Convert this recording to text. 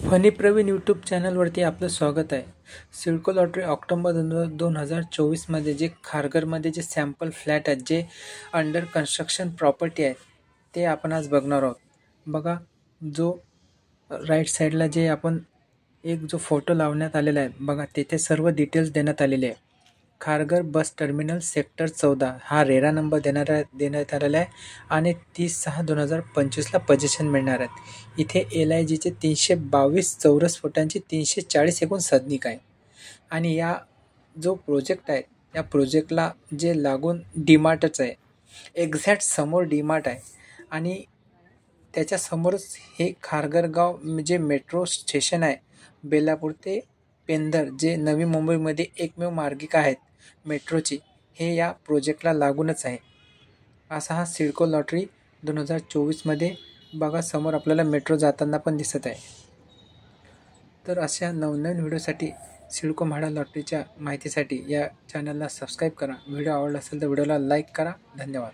Funny Pravin YouTube चॅनलवरती आपलं स्वागत आहे. सिडको लॉटरी ऑक्टोबर 2024मध्ये जे खारघरमध्ये जे सॅम्पल फ्लॅट आहेत, जे अंडर कन्स्ट्रक्शन प्रॉपर्टी आहेत, ते आपण आज बघणार आहोत. बघा, जो राईट साईडला जे आपण एक जो फोटो लावण्यात आलेला आहे, बघा तिथे सर्व डिटेल्स देण्यात आलेले आहे. खारघर बस टर्मिनल सेक्टर 14 हा रेरा नंबर देण्यात आलेला आहे आणि 30/6/2025ला पोझिशन मिळणार आहेत. इथे LIGचे 322 चौरस फुटांची 340 एकूण सदनिक आहे. आणि या जो प्रोजेक्ट आहे, या प्रोजेक्टला जे लागून डीमार्टच आहे, एक्झॅक्ट समोर डीमार्ट आहे. आणि त्याच्यासमोरच हे खारघर गाव जे मेट्रो स्टेशन आहे, बेलापूर ते पेंदर, जे नवी मुंबईमध्ये एकमेव मार्गिका आहेत मेट्रोची, हे या प्रोजेक्टला लागूनच आहे. असा हा सिडको लॉटरी 2024मध्ये बघा, समोर आपल्याला मेट्रो जाताना पण दिसत आहे. तर अशा नवनवीन व्हिडिओसाठी, सिडको म्हाडा लॉटरीच्या माहितीसाठी या चॅनलला सबस्क्राईब करा. व्हिडिओ आवडला असेल तर व्हिडिओला लाईक करा. धन्यवाद.